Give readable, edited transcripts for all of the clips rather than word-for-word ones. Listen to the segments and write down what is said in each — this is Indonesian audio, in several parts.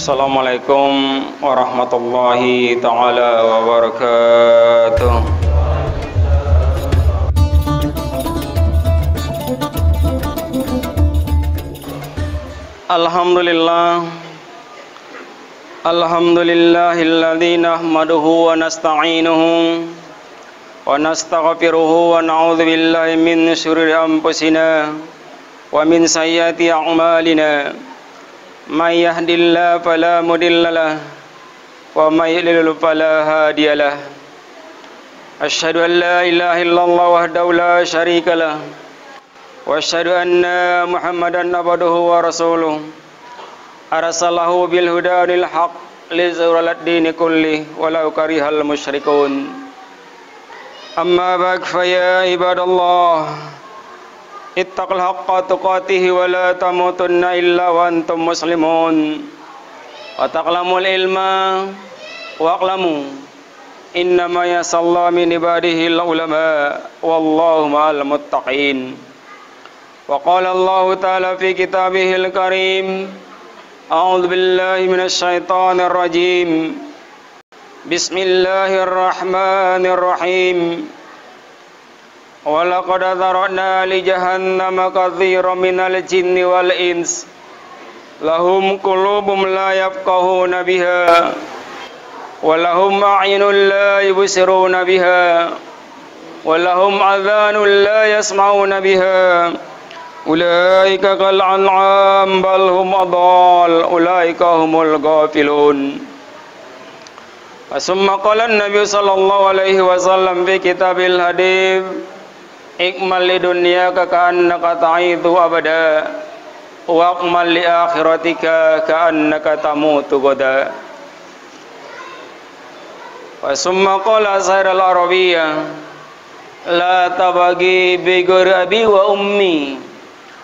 Assalamualaikum warahmatullahi ta'ala wabarakatuh. Alhamdulillah, alhamdulillahilladzi nahmaduhu wa nasta'inuhu wa nastaghfiruhu wa na'udzu billahi min syururi anfusina wa min sayyiati a'malina. May yahdihillahu fala mudhillalah wa may yudlil fala hadiyalah. Asyhadu an la ilaha illallah wahdahu la syarikalah wa asyhadu anna Muhammadan abduhu wa rasuluh. Arsalahu bil huda wal haqq liyuzhirahu 'alad dini kulli walau karihal musyrikun. Amma ba'd, fa ya ibadallah, ittaqul haqqa tuqatih wa la tamutunna illa wa antum muslimun. Wa taqlamul ilma wa aqlamu innama yasallahu min ibadihi al-ulama wallahu ma'al muttaqin. Wa qala Allah ta'ala fi kitabihil karim, a'udzu billahi minasy syaithanir rajim. Bismillahirrahmanirrahim. Wa laqad dzara'na li jahannama katsiran minal jinni wal ins lahum qulubun la yafqahuna biha wa lahum a'yunun la yubsiruna biha wa lahum adhanun la yasma'una biha ulaika kal an'am bal hum adall ulaika humul ghafilun. Summa qala an-nabiy sallallahu alaihi wasallam fi kitabil hadits, ikmal li dunyaka ka'annaka ta'idu abada wa akmal li akhiratika ka'annaka tamutu gada. Wa summa qala sairal arabiyya la tabagi bi ghairi abi wa ummi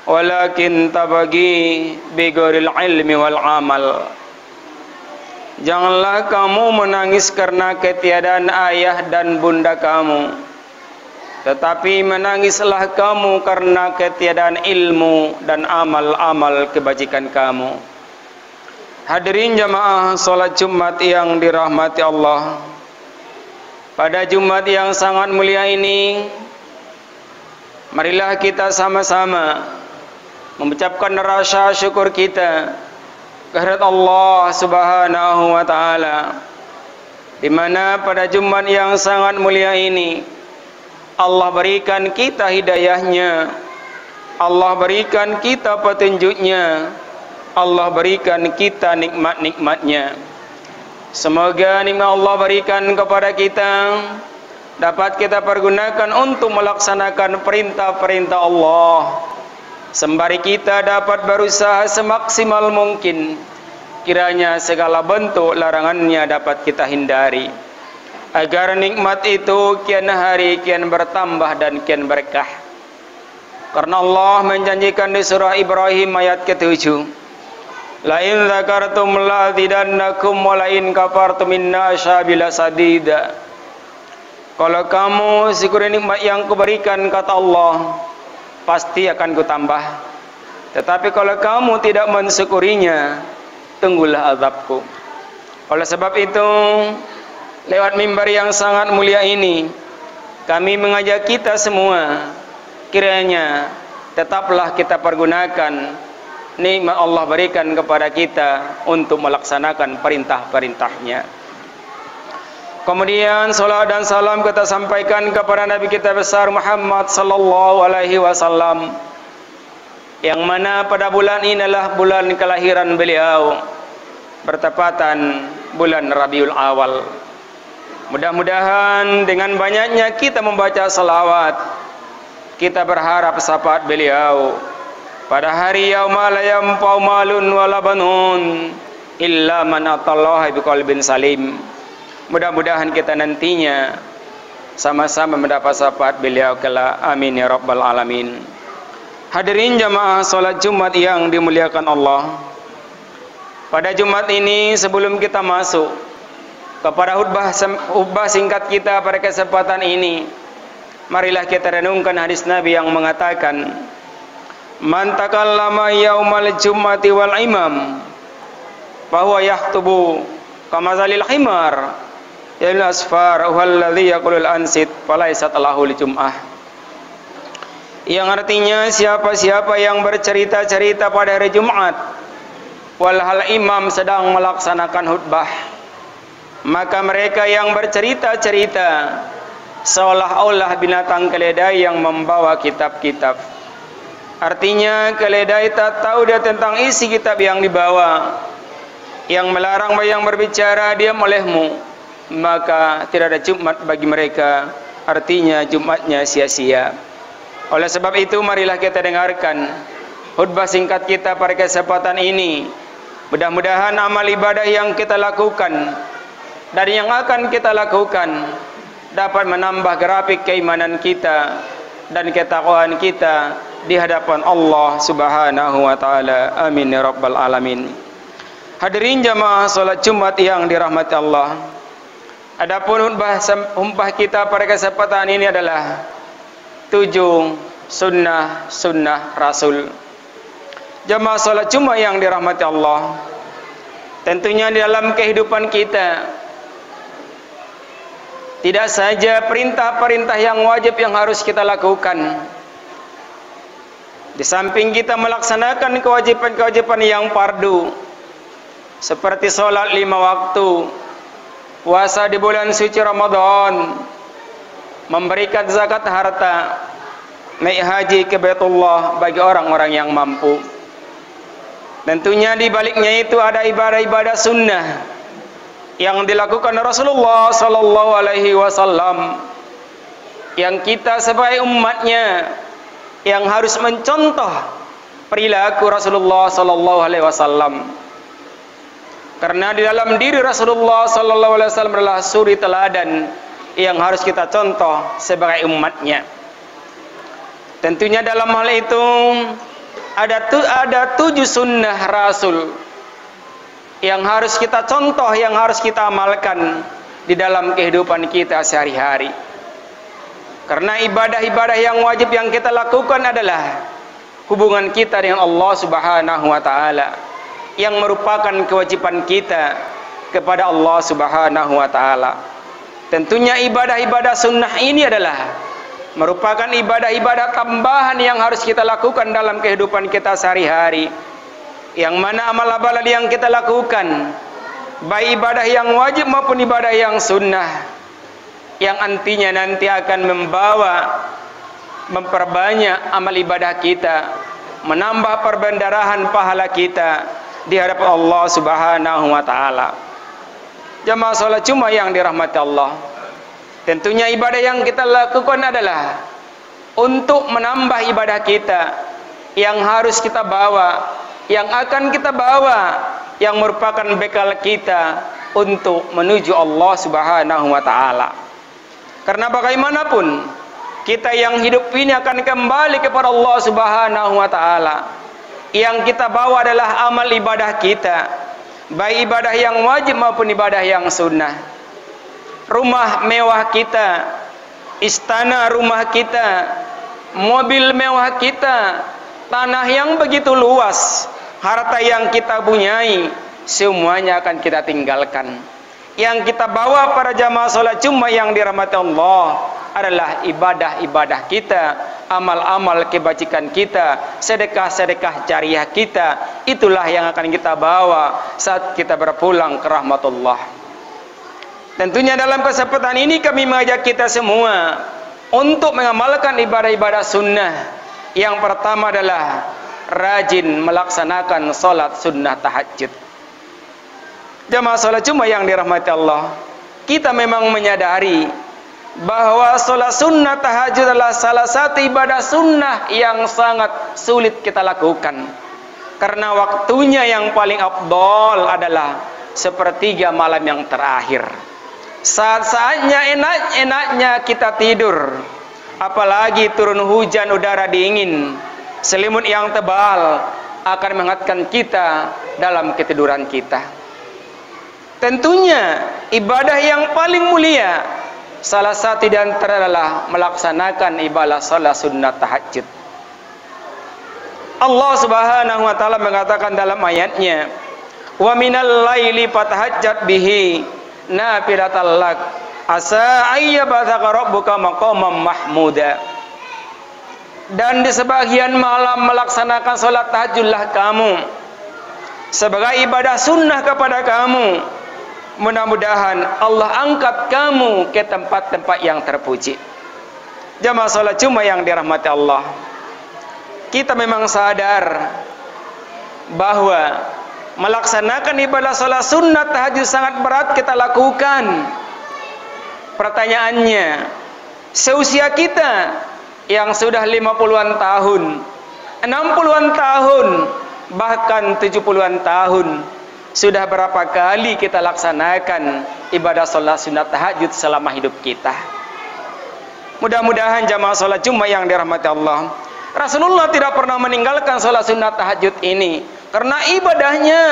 walakin tabagi bi ghairil ilmi wal amal. Janganlah kamu menangis karena ketiadaan ayah dan bunda kamu, tetapi menangislah kamu karena ketiadaan ilmu dan amal-amal kebajikan kamu. Hadirin jamaah salat Jumat yang dirahmati Allah, pada Jumat yang sangat mulia ini, marilah kita sama-sama mengucapkan rasa syukur kita kehadirat Allah Subhanahu wa taala, di mana pada Jumat yang sangat mulia ini Allah berikan kita hidayahnya, Allah berikan kita petunjuknya, Allah berikan kita nikmat-nikmatnya. Semoga nikmat Allah berikan kepada kita dapat kita pergunakan untuk melaksanakan perintah-perintah Allah, sembari kita dapat berusaha semaksimal mungkin kiranya segala bentuk larangannya dapat kita hindari, agar nikmat itu kian hari kian bertambah dan kian berkah. Karena Allah menjanjikan di surah Ibrahim ayat ke-7, la in dzakartum la azidannakum wa la in kafartum inna asyabi lasadida. Kalau kamu syukuri nikmat yang kuberikan, kata Allah, pasti akan kutambah. Tetapi kalau kamu tidak mensyukurinya, tunggulah azabku. Oleh sebab itu, lewat mimbar yang sangat mulia ini, kami mengajak kita semua, kiranya tetaplah kita pergunakan nikmat Allah berikan kepada kita untuk melaksanakan perintah-perintahnya. Kemudian salat dan salam kita sampaikan kepada Nabi kita besar Muhammad sallallahu alaihi wasallam, yang mana pada bulan ini adalah bulan kelahiran beliau, bertepatan bulan Rabiul Awal. Mudah-mudahan dengan banyaknya kita membaca salawat, kita berharap syafaat beliau pada hari yauma la yanfa'u malun wala banun illa man atallaha biqalbin salim. Mudah-mudahan kita nantinya sama-sama mendapat syafaat beliau kelak. Amin ya rabbal alamin. Hadirin jamaah salat Jumat yang dimuliakan Allah, pada Jumat ini sebelum kita masuk kepada khutbah singkat kita pada kesempatan ini, marilah kita renungkan hadis Nabi yang mengatakan, man takallama yaumal jum'ati wal imam bahwa yahtubu kamazalil himar yal asfar huwallazi yaqulul ansit falaisat lahu lijum'ah, yang artinya siapa-siapa yang bercerita-cerita pada hari Jumat walhal imam sedang melaksanakan khutbah, maka mereka yang bercerita-cerita seolah-olah binatang keledai yang membawa kitab-kitab. Artinya keledai tak tahu dia tentang isi kitab yang dibawa, yang melarang yang berbicara diam olehmu, maka tidak ada Jumat bagi mereka. Artinya Jumatnya sia-sia. Oleh sebab itu marilah kita dengarkan khutbah singkat kita pada kesempatan ini. Mudah-mudahan amal ibadah yang kita lakukan dan yang akan kita lakukan dapat menambah grafik keimanan kita dan ketakwaan kita di hadapan Allah Subhanahu wa taala. Amin ya rabbal alamin. Hadirin jamaah salat Jumat yang dirahmati Allah. Adapun khutbah kita pada kesempatan ini adalah 7 sunnah Rasul. Jamaah salat Jumat yang dirahmati Allah, tentunya di dalam kehidupan kita tidak saja perintah-perintah yang wajib yang harus kita lakukan. Di samping kita melaksanakan kewajiban-kewajiban yang fardu seperti sholat 5 waktu, puasa di bulan suci Ramadan, memberikan zakat harta, naik haji ke Baitullah bagi orang-orang yang mampu. Tentunya di baliknya itu ada ibadah-ibadah sunnah yang dilakukan Rasulullah sallallahu alaihi wasallam, yang kita sebagai umatnya yang harus mencontoh perilaku Rasulullah sallallahu alaihi wasallam. Karena di dalam diri Rasulullah sallallahu alaihi wasallam adalah suri teladan yang harus kita contoh sebagai umatnya. Tentunya dalam hal itu ada 7 sunnah Rasul yang harus kita contoh, yang harus kita amalkan di dalam kehidupan kita sehari-hari. Karena ibadah-ibadah yang wajib yang kita lakukan adalah hubungan kita dengan Allah Subhanahu wa taala, yang merupakan kewajiban kita kepada Allah Subhanahu wa taala. Tentunya ibadah-ibadah sunnah ini adalah merupakan ibadah-ibadah tambahan yang harus kita lakukan dalam kehidupan kita sehari-hari. Yang mana amal-amal yang kita lakukan, baik ibadah yang wajib maupun ibadah yang sunnah, yang nantinya nanti akan memperbanyak amal ibadah kita, menambah perbendarahan pahala kita di hadapan Allah Subhanahu wa taala. Jamaah salat Jumat yang dirahmati Allah, tentunya ibadah yang kita lakukan adalah untuk menambah ibadah kita yang harus kita bawa, yang akan kita bawa, yang merupakan bekal kita untuk menuju Allah Subhanahu wa taala. Karena bagaimanapun kita yang hidup ini akan kembali kepada Allah Subhanahu wa taala. Yang kita bawa adalah amal ibadah kita, baik ibadah yang wajib maupun ibadah yang sunnah. Rumah mewah kita, istana rumah kita, mobil mewah kita, tanah yang begitu luas, harta yang kita punyai, semuanya akan kita tinggalkan. Yang kita bawa para jamaah salat Jumat yang dirahmati Allah adalah ibadah-ibadah kita, amal-amal kebajikan kita, sedekah-sedekah jariah kita. Itulah yang akan kita bawa saat kita berpulang ke rahmatullah. Tentunya dalam kesempatan ini kami mengajak kita semua untuk mengamalkan ibadah-ibadah sunnah. Yang pertama adalah rajin melaksanakan salat sunnah tahajud. Jamaah salat Jumat yang dirahmati Allah, kita memang menyadari bahwa salat sunnah tahajud adalah salah satu ibadah sunnah yang sangat sulit kita lakukan. Karena waktunya yang paling afdol adalah sepertiga malam yang terakhir. Saat-saatnya enak-enaknya kita tidur, apalagi turun hujan, udara dingin, selimut yang tebal akan menghangatkan kita dalam ketiduran kita. Tentunya ibadah yang paling mulia salah satu di antara adalah melaksanakan ibadah salat sunnah tahajud. Allah Subhanahu wa taala mengatakan dalam ayatnya, Wa minal laili fatahajjat bihi nafilatan lak asa ayyabaka rabbuka maqaman mahmuda. Dan di sebagian malam melaksanakan salat tahajudlah kamu sebagai ibadah sunnah kepada kamu. Mudah-mudahan Allah angkat kamu ke tempat-tempat yang terpuji. Jamaah salat Jumat yang dirahmati Allah, kita memang sadar bahwa melaksanakan ibadah salat sunnah tahajud sangat berat kita lakukan. Pertanyaannya, seusia kita yang sudah 50-an tahun, 60-an tahun, bahkan 70-an tahun, sudah berapa kali kita laksanakan ibadah salat sunat tahajud selama hidup kita? Mudah-mudahan jamaah salat Jumat yang dirahmati Allah, Rasulullah tidak pernah meninggalkan salat sunat tahajud ini karena ibadahnya,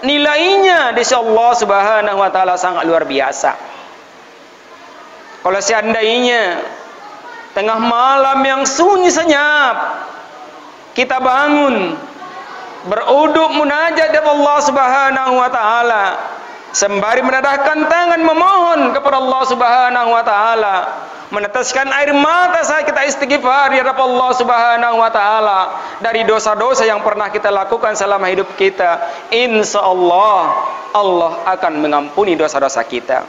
nilainya di sisi Allah Subhanahu wa taala sangat luar biasa. Kalau seandainya tengah malam yang sunyi senyap kita bangun beruduk munajat kepada Allah Subhanahu wa taala, sembari menadahkan tangan memohon kepada Allah Subhanahu wa taala, meneteskan air mata saat kita istighfar di hadapan Allah Subhanahu wa taala dari dosa-dosa yang pernah kita lakukan selama hidup kita, insyaallah Allah akan mengampuni dosa-dosa kita.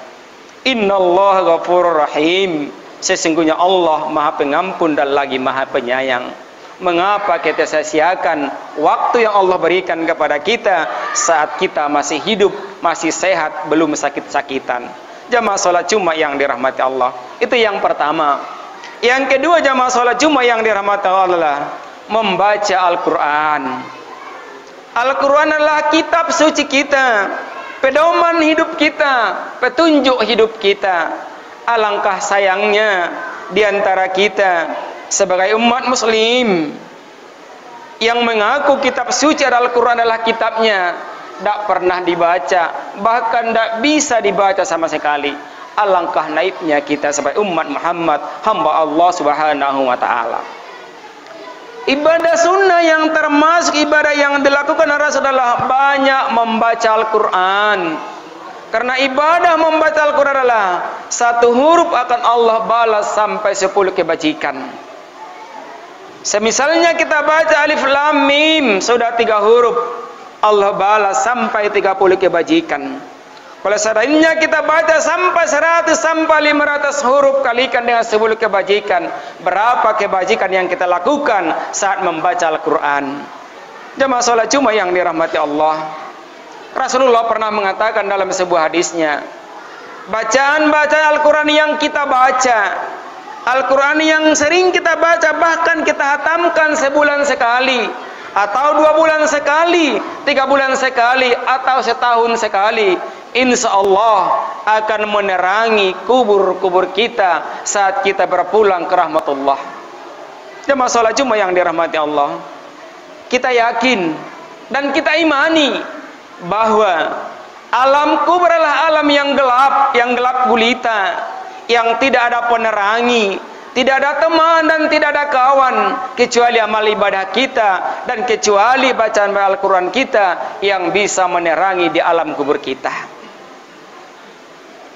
Innallaha ghafurur rahim. Sesungguhnya Allah Maha Pengampun dan lagi Maha Penyayang. Mengapa kita sia-siakan waktu yang Allah berikan kepada kita saat kita masih hidup, masih sehat, belum sakit-sakitan? Jamaah salat Jumat yang dirahmati Allah, itu yang pertama. Yang kedua, jamaah salat Jumat yang dirahmati Allah, membaca Al-Quran. Al-Quran adalah kitab suci kita, pedoman hidup kita, petunjuk hidup kita. Alangkah sayangnya di antara kita sebagai umat muslim yang mengaku kitab suci Al-Quran adalah kitabnya, tidak pernah dibaca, bahkan tidak bisa dibaca sama sekali. Alangkah naibnya kita sebagai umat Muhammad, hamba Allah Subhanahu wa taala. Ibadah sunnah yang termasuk ibadah yang dilakukan Rasul adalah banyak membaca Al-Quran. Karena ibadah membaca Al-Quran adalah satu huruf akan Allah balas sampai 10 kebajikan. Semisalnya kita baca alif lam mim, sudah 3 huruf, Allah balas sampai 30 kebajikan. Kalau seandainya kita baca sampai 100 sampai 500 huruf, kalikan dengan 10 kebajikan, berapa kebajikan yang kita lakukan saat membaca Al-Quran? Jamaah salat Jumat yang dirahmati Allah, Rasulullah pernah mengatakan dalam sebuah hadisnya, bacaan-bacaan Al-Quran yang kita baca, Al-Quran yang sering kita baca, bahkan kita hatamkan sebulan sekali, atau 2 bulan sekali, 3 bulan sekali, atau setahun sekali, insya Allah akan menerangi kubur-kubur kita saat kita berpulang ke rahmatullah. Jemaah salat Jumat yang dirahmati Allah, kita yakin dan kita imani bahwa alam kubur adalah alam yang gelap gulita, yang tidak ada penerangi, tidak ada teman dan tidak ada kawan kecuali amal ibadah kita dan kecuali bacaan Al-Quran kita yang bisa menerangi di alam kubur kita.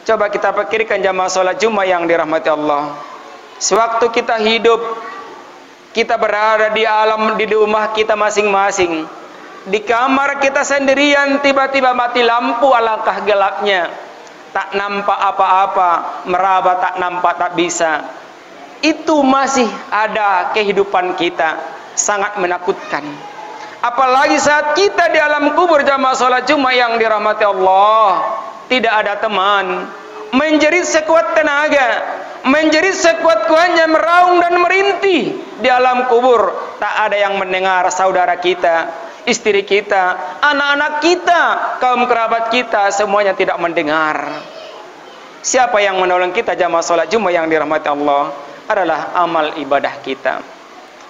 Coba kita pikirkan jamaah salat Jumat yang dirahmati Allah, sewaktu kita hidup, kita berada di alam, di rumah kita masing-masing, di kamar kita sendirian, tiba-tiba mati lampu, alangkah gelapnya, tak nampak apa-apa, meraba tak nampak, tak bisa. Itu masih ada kehidupan kita, sangat menakutkan. Apalagi saat kita di alam kubur jamaah salat Jumat yang dirahmati Allah, tidak ada teman, menjerit sekuat tenaga, menjerit sekuat kuatnya, meraung dan merintih di alam kubur, tak ada yang mendengar. Saudara kita, istri kita, anak-anak kita, kaum kerabat kita, semuanya tidak mendengar. Siapa yang menolong kita jamaah salat Jumat yang dirahmati Allah? Adalah amal ibadah kita.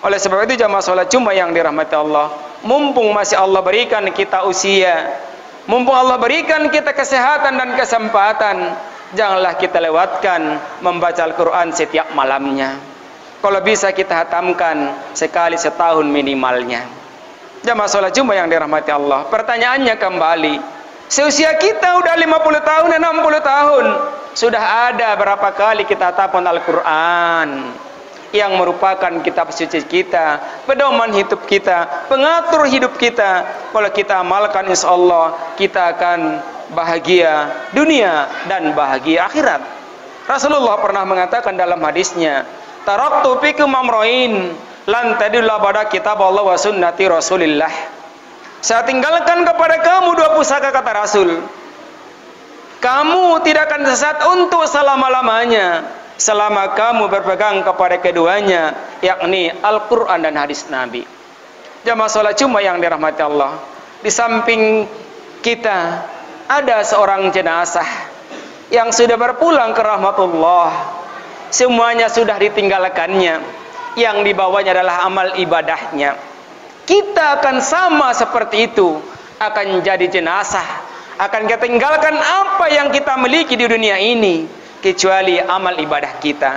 Oleh sebab itu jamaah salat Jumat yang dirahmati Allah, mumpung masih Allah berikan kita usia, mumpung Allah berikan kita kesehatan dan kesempatan, janganlah kita lewatkan membaca Al-Quran setiap malamnya. Kalau bisa kita hatamkan sekali setahun minimalnya. Jamaah salat Jumat yang dirahmati Allah, pertanyaannya kembali, Seusia kita udah 50 tahun, 60 tahun. Sudah ada berapa kali kita tapon Al-Quran yang merupakan kitab suci kita, pedoman hidup kita, pengatur hidup kita. Kalau kita amalkan, insya Allah kita akan bahagia dunia dan bahagia akhirat. Rasulullah pernah mengatakan dalam hadisnya, taraktu fikum amrain lan tadilla pada kitab Allah wa sunnati Rasulillah. Saya tinggalkan kepada kamu dua pusaka, kata Rasul. Kamu tidak akan sesat untuk selama-lamanya selama kamu berpegang kepada keduanya, yakni Al-Quran dan hadis Nabi. Jamaah sholat Jumat yang dirahmati Allah, di samping kita ada seorang jenazah yang sudah berpulang ke rahmatullah. Semuanya sudah ditinggalkannya, yang dibawanya adalah amal ibadahnya. Kita akan sama seperti itu, akan jadi jenazah, akan kita tinggalkan apa yang kita miliki di dunia ini kecuali amal ibadah kita.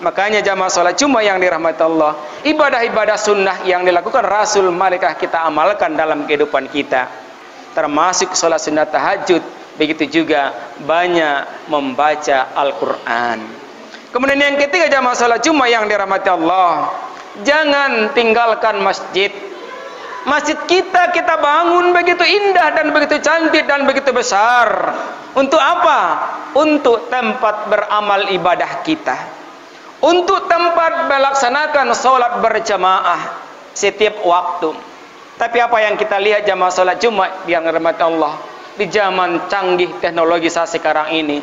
Makanya jamaah sholat Jumat yang dirahmati Allah, ibadah-ibadah sunnah yang dilakukan Rasul mereka kita amalkan dalam kehidupan kita, termasuk sholat sunnah tahajud, begitu juga banyak membaca Al-Quran. Kemudian yang ketiga jamaah sholat Jumat yang dirahmati Allah, jangan tinggalkan masjid. Masjid kita bangun begitu indah dan begitu cantik dan begitu besar. Untuk apa? Untuk tempat beramal ibadah kita, untuk tempat melaksanakan sholat berjamaah setiap waktu. Tapi apa yang kita lihat jamaah sholat Jumat yang dirahmati Allah, di zaman canggih teknologi saat sekarang ini,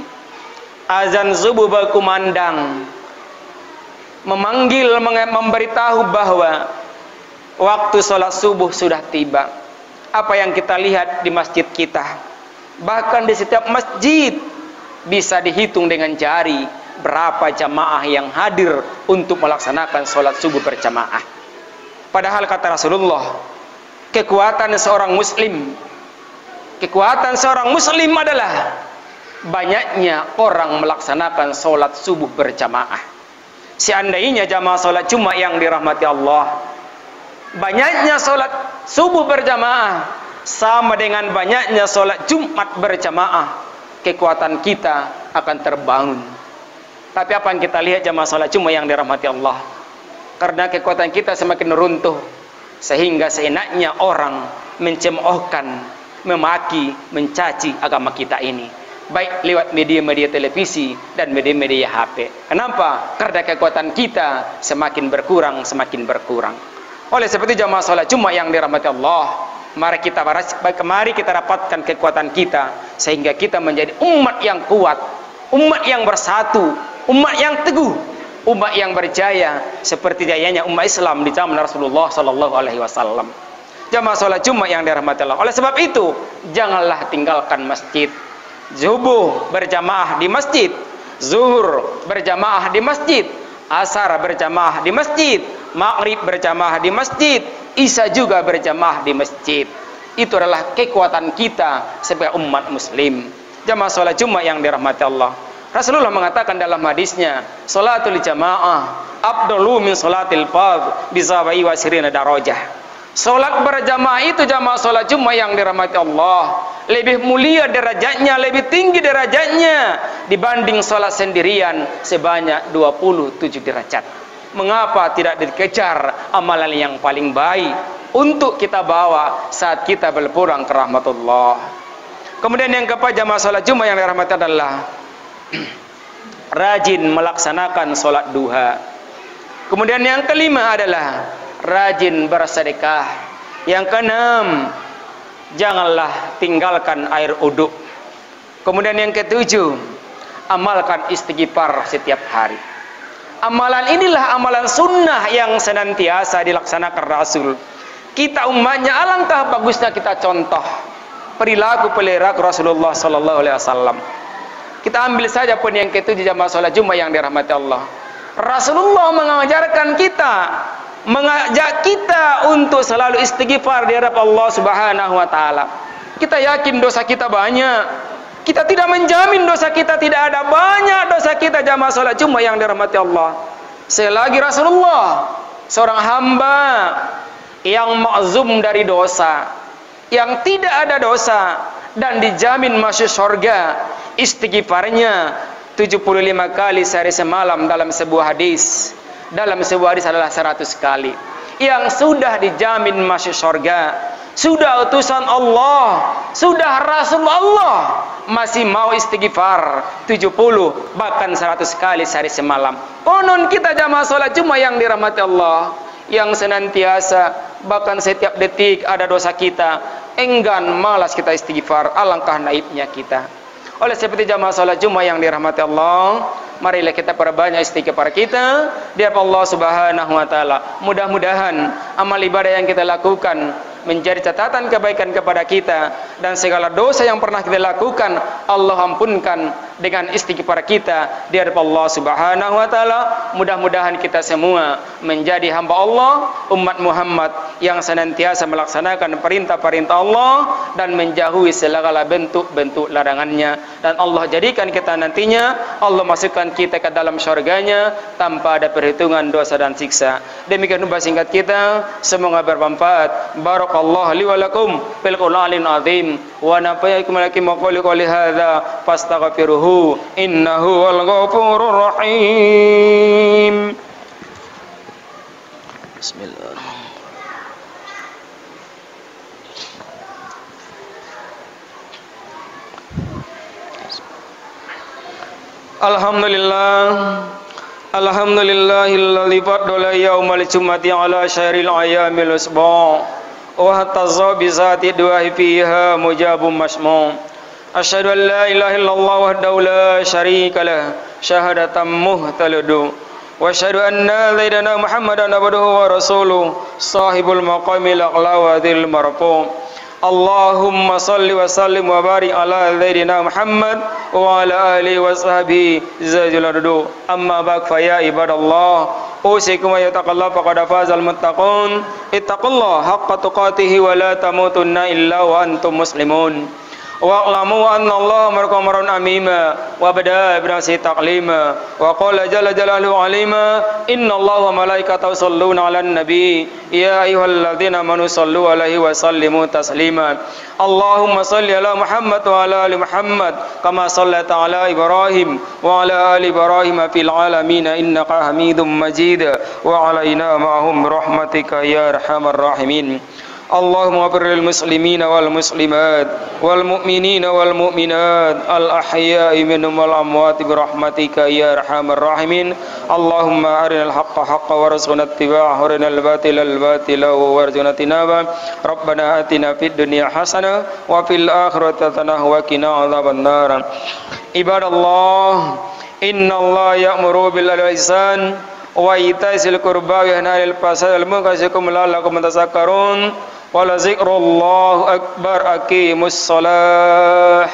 azan subuh berkumandang, memanggil, memberitahu bahwa waktu sholat subuh sudah tiba. Apa yang kita lihat di masjid kita, bahkan di setiap masjid bisa dihitung dengan jari berapa jamaah yang hadir untuk melaksanakan sholat subuh berjamaah. Padahal kata Rasulullah, kekuatan seorang muslim adalah banyaknya orang melaksanakan sholat subuh berjamaah. Seandainya jamaah sholat Jumat yang dirahmati Allah, banyaknya sholat subuh berjamaah sama dengan banyaknya sholat Jumat berjamaah, kekuatan kita akan terbangun. Tapi apa yang kita lihat jamaah sholat Jumat yang dirahmati Allah, karena kekuatan kita semakin runtuh, sehingga seenaknya orang mencemoohkan, memaki, mencaci agama kita ini, baik lewat media-media televisi dan media-media HP. Kenapa? Karena kekuatan kita semakin berkurang. Oleh sebab itu jamaah sholat Jumat yang dirahmati Allah, mari kita dapatkan kekuatan kita, sehingga kita menjadi umat yang kuat, umat yang bersatu, umat yang teguh, umat yang berjaya seperti jayanya umat Islam di zaman Rasulullah Sallallahu Alaihi Wasallam. Jamaah sholat Jumat yang dirahmati Allah, oleh sebab itu janganlah tinggalkan masjid. Subuh berjamaah di masjid, zuhur berjamaah di masjid, asar berjamaah di masjid, maghrib berjamaah di masjid, isya juga berjamaah di masjid. Itu adalah kekuatan kita sebagai umat muslim. Jamaah sholat Jumat yang dirahmati Allah, Rasulullah mengatakan dalam hadisnya, sholatul jamaah afdalu min sholatil fardh bi 27 darajah. Sholat berjamaah itu jamaah sholat Jumat yang dirahmati Allah lebih mulia derajatnya, lebih tinggi derajatnya dibanding sholat sendirian sebanyak 27 derajat. Mengapa tidak dikejar amalan yang paling baik untuk kita bawa saat kita berpulang ke rahmatullah? Kemudian yang keempat jamaah sholat Jumat yang dirahmati adalah rajin melaksanakan sholat duha. Kemudian yang kelima adalah rajin bersedekah. Yang keenam, janganlah tinggalkan air uduk. Kemudian yang ketujuh, amalkan istighfar setiap hari. Amalan inilah amalan sunnah yang senantiasa dilaksanakan Rasul. Kita umatnya alangkah bagusnya kita contoh perilaku Rasulullah Sallallahu Alaihi Wasallam. Kita ambil saja pun yang ketujuh jamaah sholat Jumat yang dirahmati Allah. Rasulullah mengajarkan kita, mengajak kita untuk selalu istighfar di hadapan Allah Subhanahu wa taala. Kita yakin dosa kita banyak. Kita tidak menjamin dosa kita tidak ada, banyak dosa kita jamaah salat Jumat yang dirahmati Allah. Selagi Rasulullah seorang hamba yang ma'zum dari dosa, yang tidak ada dosa dan dijamin masuk surga istighfarnya 75 kali sehari semalam dalam sebuah hadis. Dalam sebuah hadis adalah 100 kali. Yang sudah dijamin masuk surga, sudah utusan Allah, sudah Rasul Allah, masih mau istighfar 70 bahkan 100 kali sehari semalam. Konon kita jamaah salat Jumat yang dirahmati Allah, yang senantiasa bahkan setiap detik ada dosa kita, enggan malas kita istighfar, alangkah naibnya kita. Oleh seperti jamaah salat Jumat yang dirahmati Allah, marilah kita perbanyak istighfar kita di hadapan Allah Subhanahu wa taala. Mudah-mudahan amal ibadah yang kita lakukan menjadi catatan kebaikan kepada kita, dan segala dosa yang pernah kita lakukan Allah ampunkan dengan istighfar kita di hadapan Allah Subhanahu wa taala. Mudah-mudahan kita semua menjadi hamba Allah, umat Muhammad yang senantiasa melaksanakan perintah-perintah Allah dan menjauhi segala bentuk-bentuk larangannya, dan Allah jadikan kita nantinya Allah masukkan kita ke dalam syurganya tanpa ada perhitungan dosa dan siksa. Demikian ubah singkat kita, semoga bermanfaat. Barakallahu li wa lakum fil Qur'anil azim wa nafa'akum lakum qawli hadza fastaghfiruhu innahu wal ghafurur rahim. Bismillah. Alhamdulillah, alhamdulillahilladzi faddala yaumal jum'ati ala syahril ayyamil usbu' wa hatazza bi zati du'a fiha mujabun masmu'. Asyhadu an la ilaha illallah wahdahu la syarika lah syahadatan muhtalidu wa asyhadu anna sayyidina Muhammadan abduhu wa rasuluh sahibul maqamil a'la wa dzil marfu'. Allahumma salli wa sallim wa barik ala sayyidina Muhammad wa ala alihi wa sahbihi zajiladudu. Amma ba'd, fa ya ibadallah, usikum wa yataqallahu faqad fazal muttaqun. Ittaqullaha haqqa tuqatih wa la tamutunna illa wa antum muslimun. Wa'lamu anna Allah marqamarun amima wa bada binasi taqlima wa qala jalla jalaluhu alima inna Allah wa malaikatahu yusalluna 'alan nabi ya ayyuhalladzina amanu sallu 'alaihi wa sallimu taslima. Allahumma salli ala Muhammad wa ala ali Muhammad kama sallaita ala Ibrahim wa ala ali Ibrahim fil alamin innaka Hamidum Majid wa alaina ma'hum rahmatika ya arhamar rahimin. Allahumma ighfir lil muslimina wal muslimat wal mu'minina wal mu'minat al ahya'i minhum wal amwat bi rahmatika ya arhamar rahimin. Allahumma arinal haqqa haqqan warzuqna ittiba'ahu wa arinal batila batila warzuqna tinaba. Rabbana atina fid dunya hasanah wa fil akhirati hasanah wa qina adzaban nar. Ibadallah, innallaha ya'muru bil adli wal ihsan wa ita'i dzil qurba wa yanha 'anil fahsya'i wal munkari wa la'allakum tadhakkarun. Wa la zikrullahu akbar. Aqimus salah.